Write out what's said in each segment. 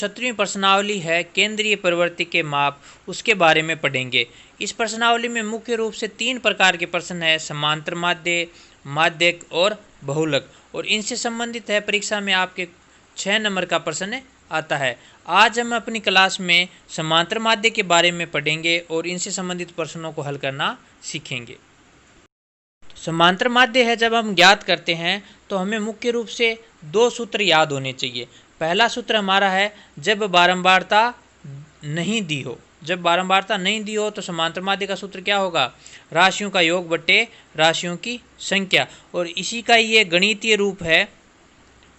17वीं प्रश्नावली है केंद्रीय प्रवृत्ति के माप, उसके बारे में पढ़ेंगे। इस प्रश्नावली में मुख्य रूप से 3 प्रकार के प्रश्न है, समांतर माध्य, माध्यक और बहुलक, और इनसे संबंधित है परीक्षा में आपके 6 नंबर का प्रश्न आता है। आज हम अपनी क्लास में समांतर माध्य के बारे में पढ़ेंगे और इनसे संबंधित प्रश्नों को हल करना सीखेंगे। समांतर माध्य है जब हम ज्ञात करते हैं तो हमें मुख्य रूप से 2 सूत्र याद होने चाहिए। पहला सूत्र हमारा है जब बारंबारता नहीं दी हो। जब बारंबारता नहीं दी हो तो समांतर माध्य का सूत्र क्या होगा? राशियों का योग बटे राशियों की संख्या, और इसी का ये गणितीय रूप है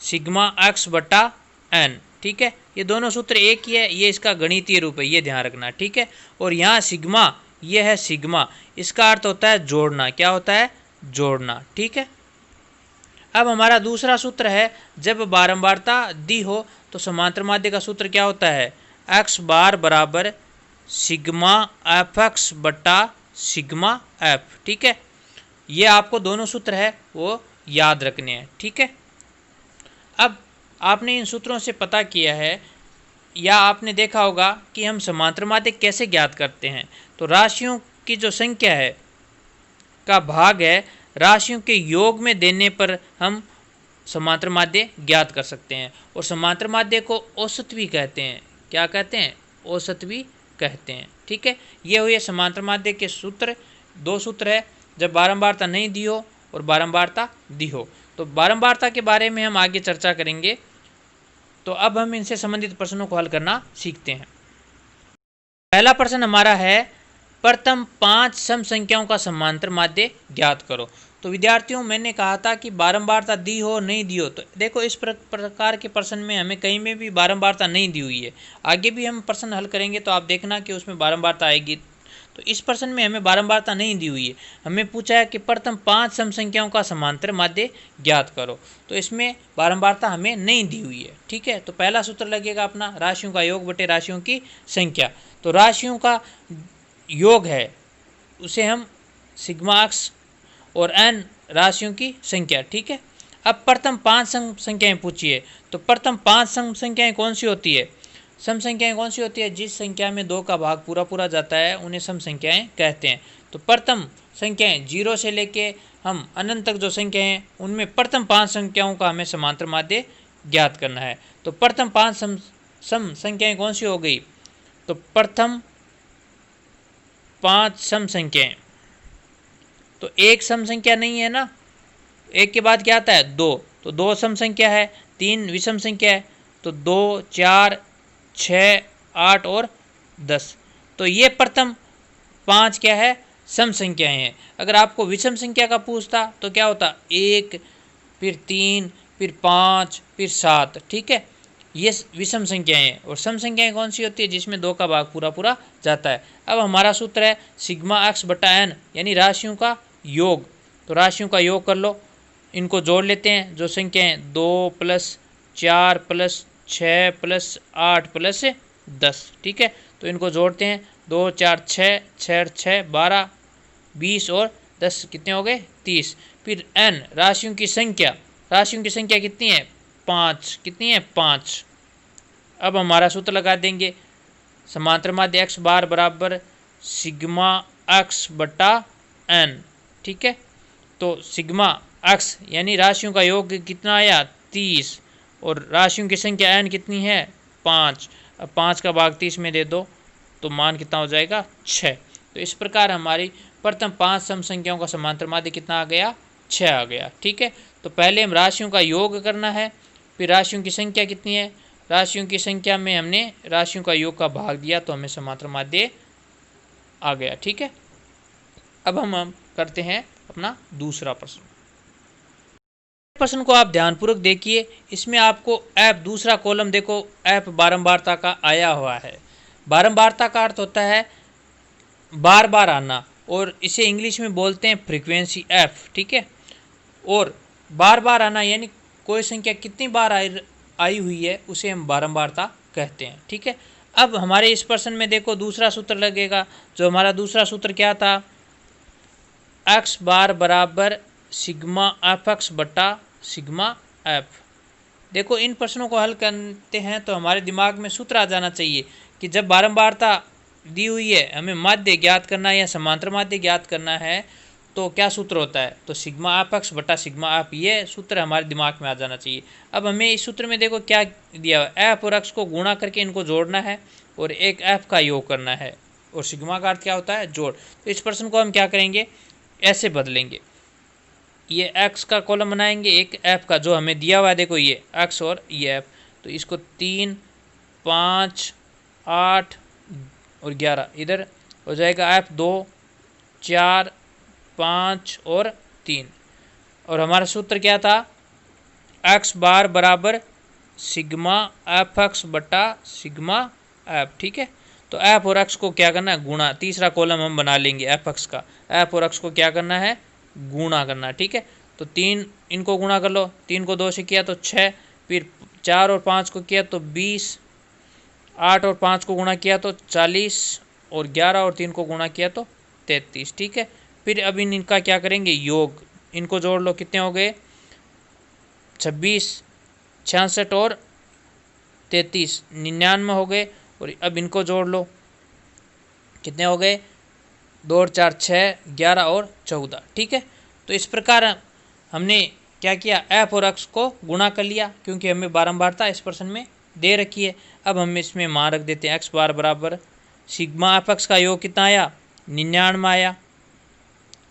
सिग्मा एक्स बटा एन। ठीक है, ये दोनों सूत्र एक ही है, ये इसका गणितीय रूप है, ये ध्यान रखना। ठीक है, और यहाँ सिग्मा, ये है सिग्मा, इसका अर्थ होता है जोड़ना। क्या होता है? जोड़ना। ठीक है, अब हमारा दूसरा सूत्र है जब बारंबारता दी हो तो समांतर माध्य का सूत्र क्या होता है? एक्स बार बराबर सिग्मा एफ एक्स बटा सिग्मा एफ। ठीक है, ये आपको दोनों सूत्र है वो याद रखने हैं। ठीक है, अब आपने इन सूत्रों से पता किया है या आपने देखा होगा कि हम समांतर माध्य कैसे ज्ञात करते हैं। तो राशियों की जो संख्या है का भाग है राशियों के योग में देने पर हम समांतर माध्य ज्ञात कर सकते हैं, और समांतर माध्य को औसत भी कहते हैं। क्या कहते हैं? औसत भी कहते हैं। ठीक है, ये हुए समांतर माध्य के सूत्र। 2 सूत्र है जब बारंबारता नहीं दी हो और बारंबारता दी हो। तो बारंबारता के बारे में हम आगे चर्चा करेंगे। तो अब हम इनसे संबंधित प्रश्नों को हल करना सीखते हैं। पहला प्रश्न हमारा है प्रथम 5 सम संख्याओं का समांतर माध्य ज्ञात करो। तो विद्यार्थियों, मैंने कहा था कि बारंबारता दी हो नहीं दी हो, तो देखो इस प्रकार के प्रश्न में हमें कहीं में भी बारंबारता नहीं दी हुई है। आगे भी हम प्रश्न हल करेंगे तो आप देखना कि उसमें बारंबारता आएगी। तो इस प्रश्न में हमें बारंबारता नहीं दी हुई है। हमें पूछा है कि प्रथम 5 सम संख्याओं का समांतर माध्य ज्ञात करो, तो इसमें बारंबारता हमें नहीं दी हुई है। ठीक है, तो पहला सूत्र लगेगा अपना राशियों का योग बटे राशियों की संख्या। तो राशियों का योग है उसे हम सिग्मा एक्स और एन राशियों की संख्या। ठीक है, अब प्रथम 5 सम संख्याएं पूछिए। तो प्रथम 5 सम संख्याएं कौन सी होती है? सम संख्याएं कौन सी होती है? जिस संख्या में 2 का भाग पूरा पूरा जाता है उन्हें सम संख्याएं कहते हैं। तो प्रथम संख्याएं 0 से लेके हम अनंत तक जो संख्या हैं उनमें प्रथम 5 संख्याओं का हमें समांतर माध्य ज्ञात करना है। तो प्रथम 5 सम संख्याएं कौन सी हो गई? तो प्रथम 5 सम संख्याएं, तो एक सम संख्या नहीं है ना, एक के बाद क्या आता है? 2, तो 2 सम संख्या है, 3 विषम संख्या है। तो 2, 4, 6, 8 और 10। तो ये प्रथम 5 क्या है? सम संख्याएं हैं। अगर आपको विषम संख्या का पूछता तो क्या होता? 1, फिर 3, फिर 5, फिर 7। ठीक है, ये विषम संख्याएं हैं। और सम संख्याएं कौन सी होती है? जिसमें 2 का भाग पूरा पूरा जाता है। अब हमारा सूत्र है सिग्मा एक्स बटा एन, यानी राशियों का योग। तो राशियों का योग कर लो, इनको जोड़ लेते हैं। जो संख्याएं 2 + 4 + 6 + 8 + 10। ठीक है, तो इनको जोड़ते हैं। 2, 4, 6, 6, 6, 12, 20 और 10 कितने हो गए? 30। फिर एन राशियों की संख्या, राशियों की संख्या कितनी है? 5। कितनी है? 5। अब हमारा सूत्र लगा देंगे समांतर माध्य एक्स बार बराबर सिग्मा एक्स बटा एन। ठीक है, तो सिग्मा एक्स यानी राशियों का योग कितना आया? 30, और राशियों की संख्या एन कितनी है? 5। अब 5 का भाग 30 में दे दो तो मान कितना हो जाएगा? 6। तो इस प्रकार हमारी प्रथम 5 सम संख्याओं का समांतर माध्य कितना आ गया? 6 आ गया। ठीक है, तो पहले हम राशियों का योग करना है, फिर राशियों की संख्या कितनी है? राशियों की संख्या में हमने राशियों का योग का भाग दिया तो हमें समांतर माध्य आ गया। ठीक है, अब हम करते हैं अपना दूसरा प्रश्न। प्रश्न को आप ध्यानपूर्वक देखिए। इसमें आपको एफ, दूसरा कॉलम देखो, एफ बारंबारता का आया हुआ है। बारंबारता का अर्थ होता है बार बार आना, और इसे इंग्लिश में बोलते हैं फ्रीक्वेंसी एफ। ठीक है, और बार बार आना यानी कोई संख्या कितनी बार आई हुई है उसे हम बारंबारता कहते हैं। ठीक है, अब हमारे इस प्रश्न में देखो दूसरा सूत्र लगेगा। जो हमारा दूसरा सूत्र क्या था? एक्स बार बराबर सिग्मा एफ एक्स बटा सिग्मा एफ। देखो इन प्रश्नों को हल करते हैं तो हमारे दिमाग में सूत्र आ जाना चाहिए कि जब बारंबारता दी हुई है, हमें माध्य ज्ञात करना है या समांतर माध्य ज्ञात करना है, तो क्या सूत्र होता है, तो सिग्मा एफ एक्स बटा सिग्मा एफ, ये सूत्र हमारे दिमाग में आ जाना चाहिए। अब हमें इस सूत्र में देखो क्या दिया हुआ, एफ और एक्स को गुणा करके इनको जोड़ना है और एक एफ का योग करना है, और सिग्मा का अर्थ क्या होता है, जोड़। तो इस प्रश्न को हम क्या करेंगे, ऐसे बदलेंगे, ये एक्स का कॉलम बनाएंगे, एक एफ का जो हमें दिया हुआ है, देखो ये एक्स और ये एफ, तो इसको 3, 5, 8 और 11 इधर हो जाएगा, एफ 2, 4, 5 और 3, और हमारा सूत्र क्या था, एक्स बार बराबर सिग्मा एफ एक्स बटा सिग्मा एफ, ठीक है। तो एफ और एक्स को क्या करना है, गुणा, तीसरा कॉलम हम बना लेंगे एफ एक्स का, एफ और एक्स को क्या करना है, गुणा करना, ठीक है। तो 3 इनको गुणा कर लो, 3 को 2 से किया तो 6, फिर 4 और 5 को किया तो 20, 8 और 5 को गुणा किया तो 40, और 11 और 3 को गुणा किया तो 33, ठीक है। फिर अब इनका क्या करेंगे, योग, इनको जोड़ लो, कितने हो गए, 26, 66 और 33, 99 हो गए, और अब इनको जोड़ लो, कितने हो गए, 2 और 4 6, 11 और 14, ठीक है। तो इस प्रकार हमने क्या किया, एफ और एक्स को गुणा कर लिया, क्योंकि हमें बारंबारता इस प्रश्न में दे रखी है। अब हम इसमें मान रख देते हैं, एक्स बार बराबर सिग्मा एफ एक्स का योग कितना आया, 99 आया,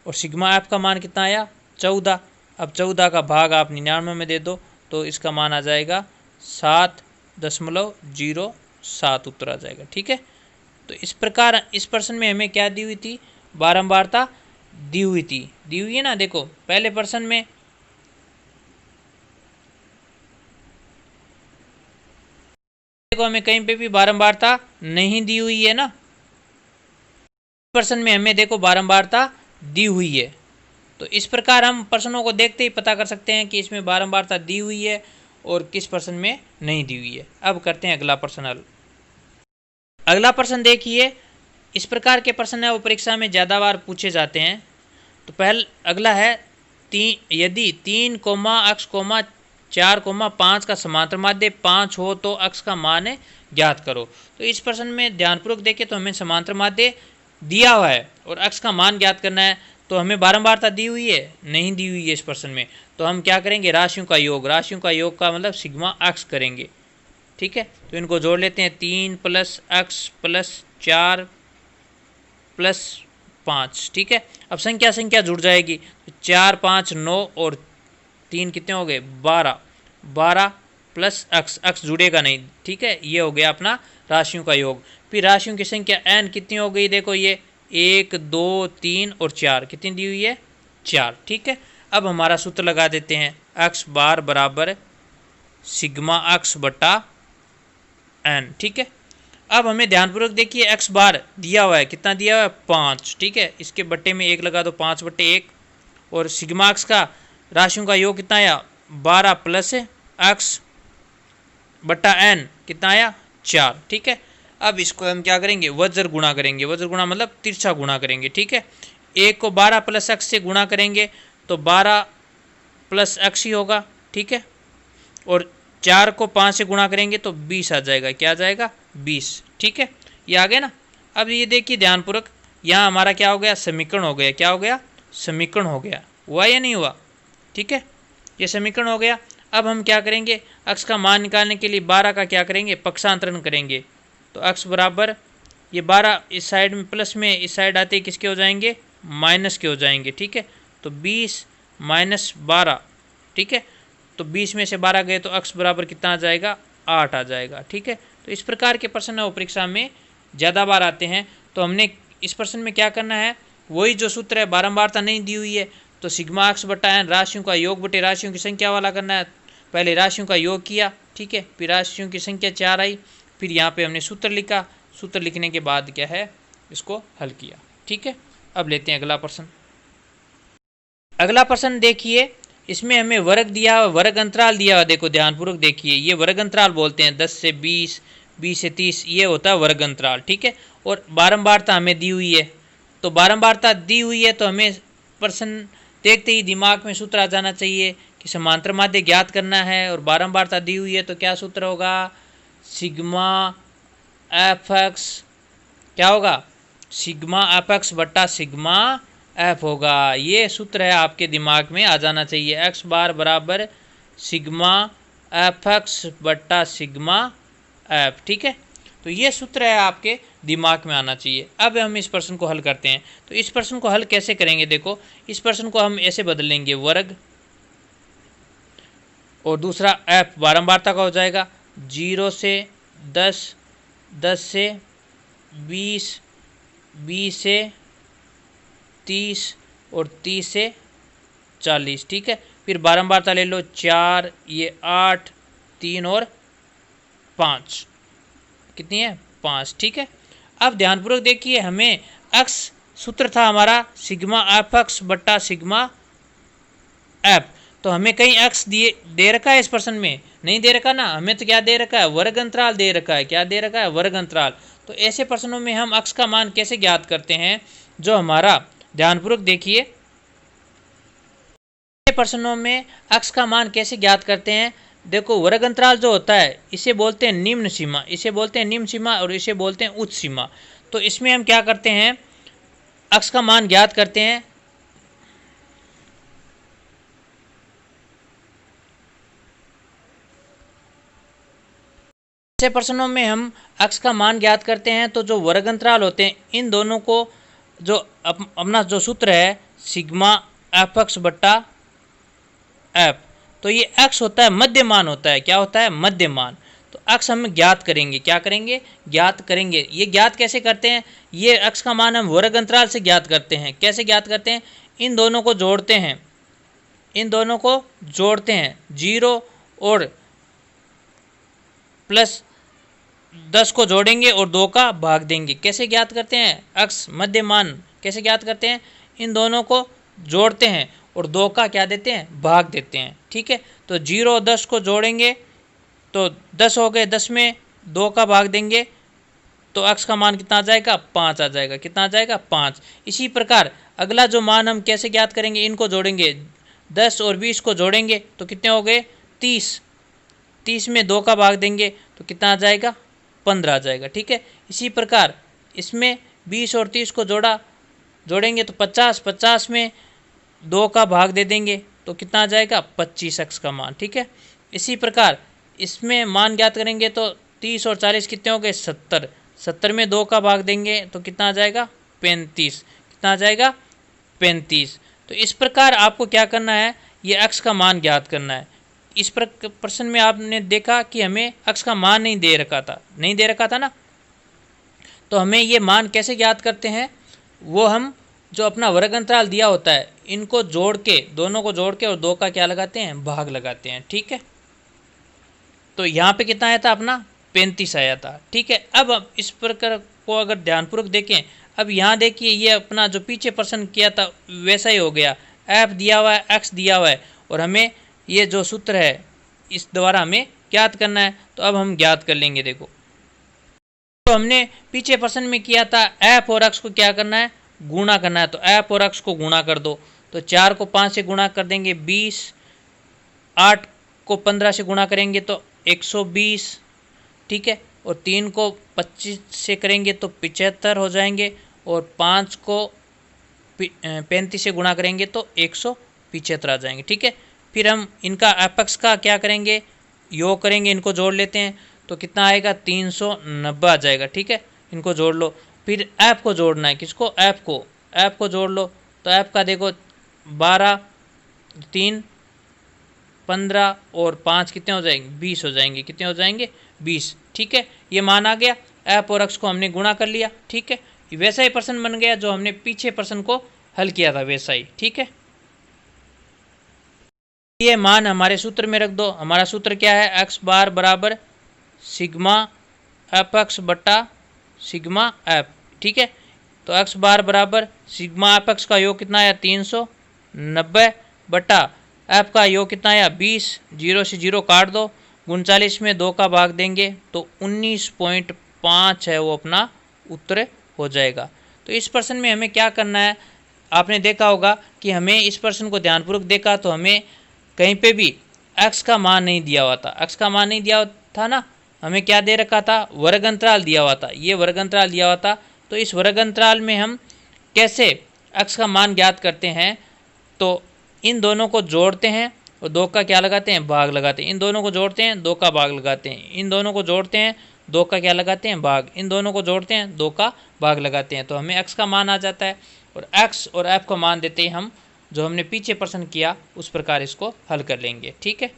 और सिग्मा एफ का मान कितना आया, 14। अब 14 का भाग आप 99 में दे दो तो इसका मान आ जाएगा 7.07 उत्तर आ जाएगा, ठीक है। तो इस प्रकार इस प्रश्न में हमें क्या दी हुई थी, बारंबारता दी हुई है ना। देखो पहले प्रश्न में देखो हमें कहीं पे भी बारंबारता नहीं दी हुई है ना, प्रश्न में हमें देखो बारंबारता दी हुई है। तो इस प्रकार हम प्रश्नों को देखते ही पता कर सकते हैं कि इसमें बारंबारता दी हुई है और किस प्रश्न में नहीं दी हुई है। अब करते हैं अगला प्रश्न हल। अगला प्रश्न देखिए, इस प्रकार के प्रश्न है वो परीक्षा में ज़्यादा बार पूछे जाते हैं। तो पहले अगला है, यदि 3, x, 4, 5 का समांतर माध्य 5 हो तो x का मान ज्ञात करो। तो इस प्रश्न में ध्यानपूर्वक देखें तो हमें समांतर माध्य दिया हुआ है और x का मान ज्ञात करना है। तो हमें बारंबारता दी हुई है, नहीं दी हुई है इस प्रश्न में। तो हम क्या करेंगे, राशियों का योग का मतलब सिग्मा x करेंगे, ठीक है। तो इनको जोड़ लेते हैं, 3 + x + 4 + 5, ठीक है। अब संख्या जुड़ जाएगी, तो 4, 5, 9 और 3 कितने हो गए, 12 + x जुड़ेगा नहीं, ठीक है। ये हो गया अपना राशियों का योग। फिर राशियों की संख्या n कितनी हो गई, देखो ये 1, 2, 3 और 4, कितनी दी हुई है, 4, ठीक है। अब हमारा सूत्र लगा देते हैं, x बार बराबर सिग्मा x बटा n, ठीक है। अब हमें ध्यानपूर्वक देखिए, x बार दिया हुआ है, कितना दिया हुआ है, 5, ठीक है। इसके बट्टे में 1 लगा दो, 5/1, और सिग्मा x का राशियों का योग कितना आया, 12 + x बटा n कितना आया, 4, ठीक है। अब इसको हम क्या करेंगे, वज्र गुणा करेंगे, वज्र गुणा मतलब तिरछा गुणा करेंगे, ठीक है। 1 को 12 + x से गुणा करेंगे तो 12 + x ही होगा, ठीक है। और 4 को 5 से गुणा करेंगे तो 20 आ जाएगा, क्या आ जाएगा, 20, ठीक है। ये आ गया ना। अब ये देखिए ध्यानपूर्वक, यहाँ हमारा क्या हो गया, समीकरण हो गया, क्या हो गया, समीकरण हो गया, हुआ या नहीं हुआ, ठीक है। ये समीकरण हो गया। अब हम क्या करेंगे, x का मान निकालने के लिए 12 का क्या करेंगे, पक्षांतरण करेंगे। तो x बराबर ये 12 इस साइड में प्लस में, इस साइड आते ही किसके हो जाएंगे, माइनस के हो जाएंगे, ठीक है। तो 20 - 12, ठीक है। तो 20 में से 12 गए तो x बराबर कितना आ जाएगा, 8 आ जाएगा, ठीक है। तो इस प्रकार के प्रश्न वो परीक्षा में ज़्यादा बार आते हैं। तो हमने इस प्रश्न में क्या करना है, वही जो सूत्र है, बारंबारता नहीं दी हुई है तो सिग्मा x बटा n राशियों का योग बटे राशियों की संख्या वाला करना है। पहले राशियों का योग किया, ठीक है, फिर राशियों की संख्या 4 आई, फिर यहाँ पे हमने सूत्र लिखा, सूत्र लिखने के बाद क्या है, इसको हल किया, ठीक है। अब लेते हैं अगला प्रश्न। अगला प्रश्न देखिए, इसमें हमें वर्ग दिया हुआ, वर्ग अंतराल दिया हुआ, देखो ध्यानपूर्वक देखिए, ये वर्ग अंतराल बोलते हैं, 10 से 20, 20 से 30, ये होता है वर्ग अंतराल, ठीक है। और बारंबारता हमें दी हुई है। तो बारंबारता दी हुई है तो हमें प्रश्न देखते ही दिमाग में सूत्र आ जाना चाहिए कि समांतर माध्य ज्ञात करना है और बारंबारता दी हुई है, तो क्या सूत्र होगा, सिग्मा एफ एक्स, क्या होगा, सिग्मा एफ एक्स बट्टा सिग्मा एफ होगा। ये सूत्र है, आपके दिमाग में आ जाना चाहिए, एक्स बार बराबर सिग्मा एफ एक्स बट्टा सिग्मा एफ। ठीक है, तो ये सूत्र है, आपके दिमाग में आना चाहिए। अब हम इस प्रश्न को हल करते हैं। तो इस प्रश्न को हल कैसे करेंगे, देखो इस प्रश्न को हम ऐसे बदल लेंगे, वर्ग और दूसरा एफ बारंबारता का हो जाएगा, 0 से 10, 10 से 20, 20 से 30 और 30 से 40। ठीक है, फिर बारंबारता ले लो, 4, ये 8, 3 और 5, कितनी है, 5। ठीक है, अब ध्यानपूर्वक देखिए, हमें एक्स सूत्र था हमारा सिग्मा एफ एक्स बट्टा सिग्मा एफ, तो हमें कहीं एक्स दे रखा है इस प्रश्न में, नहीं दे रखा ना, हमें तो क्या दे रखा है, वर्ग अंतराल दे रखा है, क्या दे रखा है, वर्ग अंतराल। तो ऐसे प्रश्नों में हम एक्स का मान कैसे ज्ञात करते हैं, जो हमारा, ध्यानपूर्वक देखिए, प्रश्नों में एक्स का मान कैसे ज्ञात करते हैं। देखो वर्ग अंतराल जो होता है इसे बोलते हैं निम्न सीमा, इसे बोलते हैं निम्न सीमा और इसे बोलते हैं उच्च सीमा। तो इसमें हम क्या करते हैं, एक्स का मान ज्ञात करते हैं, ऐसे प्रश्नों में हम एक्स का मान ज्ञात करते हैं। तो जो वर्ग अंतराल होते हैं इन दोनों को, जो अपना जो सूत्र है सिग्मा एफ एक्स बट्टा एफ, तो ये एक्स होता है मध्य मान होता है, क्या होता है, मध्य मान। तो एक्स हम ज्ञात करेंगे, क्या करेंगे, ज्ञात करेंगे। ये ज्ञात कैसे करते हैं, ये एक्स का मान हम वर्ग अंतराल से ज्ञात करते हैं। कैसे ज्ञात करते हैं, इन दोनों को जोड़ते हैं, इन दोनों को जोड़ते हैं, 0 और प्लस 10 को जोड़ेंगे और 2 का भाग देंगे। कैसे ज्ञात करते हैं, एक्स मध्य मान कैसे ज्ञात करते हैं, इन दोनों को जोड़ते हैं और 2 का क्या देते हैं, भाग देते हैं। ठीक है, तो 0 और 10 को जोड़ेंगे तो 10 हो गए, 10 में 2 का भाग देंगे तो एक्स का मान कितना आ जाएगा, 5 आ जाएगा। कितना आ जाएगा, 5। इसी प्रकार अगला जो मान हम कैसे ज्ञात करेंगे, इनको जोड़ेंगे, 10 और 20 को जोड़ेंगे तो कितने हो गए, 30। 30 में 2 का भाग देंगे तो कितना आ जाएगा, 15 आ जाएगा। ठीक है, इसी प्रकार इसमें 20 और 30 को जोड़ेंगे तो 50, 50 में 2 का भाग दे देंगे तो कितना आ जाएगा, 25 एक्स का मान। ठीक है, इसी प्रकार इसमें मान ज्ञात करेंगे तो 30 और 40 कितने हो गए, 70। 70 में 2 का भाग देंगे तो कितना आ जाएगा, 35। कितना आ जाएगा, 35। तो इस प्रकार आपको क्या करना है, ये एक्स का मान ज्ञात करना है। इस प्रश्न में आपने देखा कि हमें एक्स का मान नहीं दे रखा था, नहीं दे रखा था ना, तो हमें ये मान कैसे ज्ञात करते हैं, वो हम जो अपना वर्ग अंतराल दिया होता है इनको जोड़ के, दोनों को जोड़ के और 2 का क्या लगाते हैं, भाग लगाते हैं। ठीक है, तो यहाँ पे कितना आया था अपना, 35 आया था। ठीक है, अब इस प्रकार को अगर ध्यानपूर्वक देखें, अब यहाँ देखिए ये अपना जो पीछे प्रश्न किया था वैसा ही हो गया, एफ दिया हुआ है, एक्स दिया हुआ है और हमें ये जो सूत्र है इस द्वारा हमें ज्ञात करना है। तो अब हम ज्ञात कर लेंगे। देखो तो हमने पीछे प्रश्न में किया था, एफ और एक्स को क्या करना है, गुणा करना है। तो एफ और एक्स को गुणा कर दो, तो 4 को 5 से गुणा कर देंगे 20, 8 को 15 से गुणा करेंगे तो 120। ठीक है, और 3 को 25 से करेंगे तो 75 हो जाएंगे और 5 को 35 से गुणा करेंगे तो 175 आ जाएंगे। ठीक है, फिर हम इनका एफ एक्स का क्या करेंगे, योग करेंगे, इनको जोड़ लेते हैं तो कितना आएगा, 390 आ जाएगा। ठीक है, इनको जोड़ लो, फिर ऐप को जोड़ना है, किसको, ऐप को जोड़ लो। तो ऐप का देखो 12, 3, 15 और 5 कितने हो जाएंगे, 20 हो जाएंगे। कितने हो जाएंगे, 20। ठीक है, ये मान आ गया, ऐप और एक्स को हमने गुणा कर लिया। ठीक है, वैसा ही प्रश्न बन गया जो हमने पीछे प्रश्न को हल किया था वैसा ही। ठीक है, ये मान हमारे सूत्र में रख दो। हमारा सूत्र क्या है, एक्स बार बराबर सिग्मा एफ एक्स बट्टा सिग्मा एफ। ठीक है, तो एक्स बार बराबर सिग्मा एफ एक्स का योग कितना आया, 390 बट्टा एफ का योग कितना आया, 20। 0 से 0 काट दो, 39 में 2 का भाग देंगे तो 19.5 है वो अपना उत्तर हो जाएगा। तो इस प्रश्न में हमें क्या करना है, आपने देखा होगा कि हमें इस प्रश्न को ध्यानपूर्वक देखा तो हमें कहीं पे भी x का मान नहीं दिया हुआ था, x का मान नहीं दिया हुआ था ना, हमें क्या दे रखा था, वर्ग अंतराल दिया हुआ था, ये वर्ग अंतराल दिया हुआ था। तो इस वर्ग अंतराल में हम कैसे x का मान ज्ञात करते हैं, तो इन दोनों को जोड़ते हैं और 2 का क्या लगाते हैं, भाग लगाते हैं। इन दोनों को जोड़ते हैं, 2 का भाग लगाते हैं। इन दोनों को जोड़ते हैं, 2 का क्या लगाते हैं, भाग। इन दोनों को जोड़ते हैं, 2 का भाग लगाते हैं, तो हमें x का मान आ जाता है। और x और f का मान देते ही हम जो हमने पीछे प्रश्न किया उस प्रकार इसको हल कर लेंगे। ठीक है।